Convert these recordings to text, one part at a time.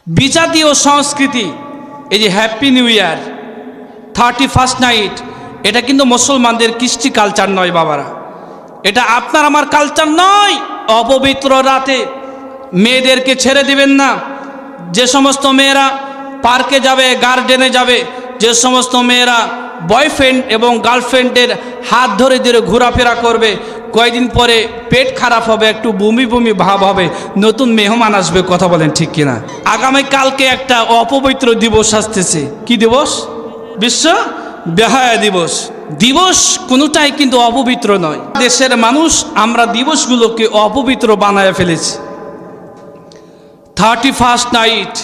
বিজাতীয় সংস্কৃতি, এই যে happy new year, 31st night, এটা কিন্তু মুসলমানদের কৃষ্টি কালচার নয় বাবারা, এটা আপনার আমার কালচার নয়। অপবিত্র রাতে মেয়েদেরকে ছেড়ে দিবেন না। যে সমস্ত মেয়েরা পার্কে যাবে, গার্ডেনে যাবে, যে সমস্ত মেয়েরা বয়ফ্রেন্ড এবং গার্লফ্রেন্ডের হাত ধরে ধরে ঘোরাফেরা করবে, কয়েকদিন পরে পেট খারাপ হবে, একটু বমি বমি ভাব হবে, নতুন মেহমান আসবে। কথা বলেন ঠিক কিনা? আগামীকালকে একটা অপবিত্র দিবস আসতেছে। কি দিবস? বিশ্ব বেহায়া দিবস। দিবস কোনোটাই কিন্তু অপবিত্র নয়। দেশের মানুষ আমরা দিবসগুলোকে অপবিত্র বানায় ফেলেছি। 31st night,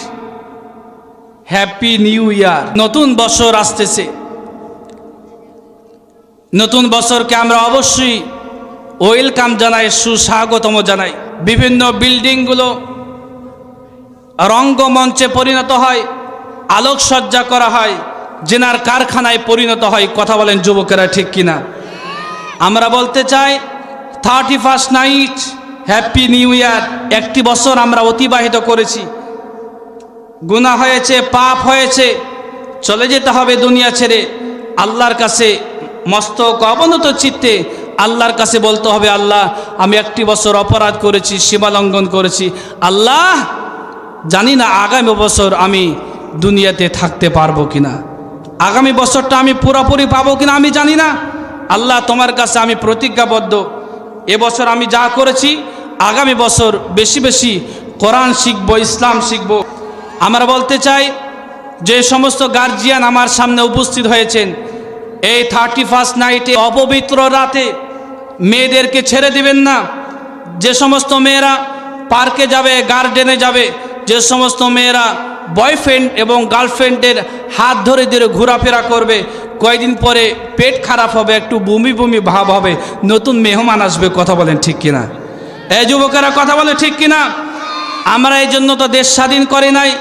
happy new year, নতুন বছর আসতেছে। নতুন বছরকে আমরা অবশ্যই ওয়েলকাম জানাই, সুস্বাগতম জানাই। বিভিন্ন বিল্ডিংগুলো রঙ্গমঞ্চে পরিণত হয়, আলোকসজ্জা করা হয়, জেনার কারখানায় পরিণত হয়। কথা বলেন যুবকেরা ঠিক কিনা? আমরা বলতে চাই 31st night, happy new year. একটি বছর আমরা অতিবাহিত করেছি, গুনাহ হয়েছে, পাপ হয়েছে, চলে যেতে হবে দুনিয়া ছেড়ে। আল্লাহর কাছে মস্তক অবনত চিত্তে আল্লাহর কাছে বলতে হবে, আল্লাহ আমি একটি বছর অপরাধ করেছি, সীমালঙ্ঘন করেছি। আল্লাহ জানি না আগামী বছর আমি দুনিয়াতে থাকতে পারবো কিনা, আগামী বছরটা আমি পুরোপুরি পাবো কিনা আমি জানি না। আল্লাহ তোমার কাছে আমি প্রতিজ্ঞাবদ্ধ, এবছর আমি যা করেছি আগামী বছর বেশি বেশি কোরআন শিখবো, ইসলাম শিখবো। আমরা বলতে চাই, যে সমস্ত গার্জিয়ান আমার সামনে উপস্থিত হয়েছেন, এই 31st নাইটে অপবিত্র রাতে মেয়েদেরকে ছেড়ে দিবেন না। যে সমস্ত মেয়েরা পার্কে যাবে, গার্ডেনে যাবে, যে সমস্ত মেয়েরা বয়ফ্রেন্ড এবং গার্লফ্রেন্ডের হাত ধরে ধরে ঘোরাফেরা করবে, কয়েকদিন পরে পেট খারাপ হবে, একটু বমি বমি ভাব হবে, নতুন মেহমান আসবে। কথা বলেন ঠিক কিনা? এই যুবকেরা কথা বলে ঠিক কিনা? আমরা এই জন্য তো দেশ স্বাধীন করি নাই।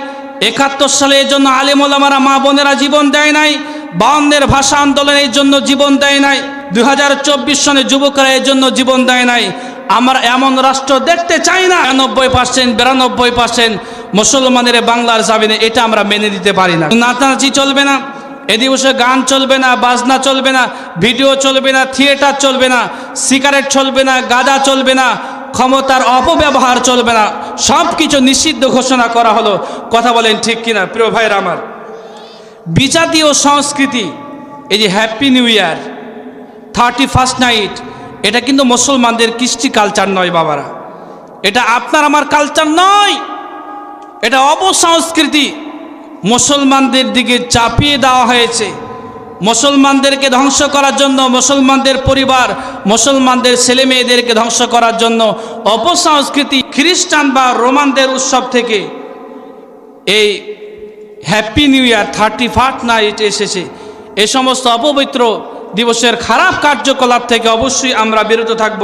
71 সালে এই জন্য আলেম ওলামারা, মা বোনেরা জীবন দেয় নাই। 52-এর ভাষা আন্দোলন এই জন্য জীবন দেয় নাই। 2024 সনে যুবকরা এই জন্য জীবন দেয় নাই। আমরা এমন রাষ্ট্র দেখতে চাই না 90%, 92% মুসলমানের বাংলার জামিনে, এটা আমরা মেনে নিতে পারি না। নাচানাচি চলবে না, এ দিবসে গান চলবে না, বাজনা চলবে না, ভিডিও চলবে না, থিয়েটার চলবে না, সিগারেট চলবে না, গাঁজা চলবে না, ক্ষমতার অপব্যবহার চলবে না, সব কিছু নিষিদ্ধ ঘোষণা করা হলো। কথা বলেন ঠিক কিনা প্রিয় ভাইরা আমার? বিজাতীয় সংস্কৃতি, এই যে happy new year, 31st night, এটা কিন্তু মুসলমানদের কৃষ্টি কালচার নয় বাবারা, এটা আপনার আমার কালচার নয়, এটা অপসংস্কৃতি। মুসলমানদের দিকে চাপিয়ে দেওয়া হয়েছে, মুসলমানদেরকে ধ্বংস করার জন্য, মুসলমানদের পরিবার, মুসলমানদের ছেলে মেয়েদেরকে ধ্বংস করার জন্য অপসংস্কৃতি। খ্রিস্টান বা রোমানদের উৎসব থেকে এই happy new year 31st night এসেছে। এ সমস্ত অপবিত্র দিবসের খারাপ কার্যকলাপ থেকে অবশ্যই আমরা বিরত থাকব।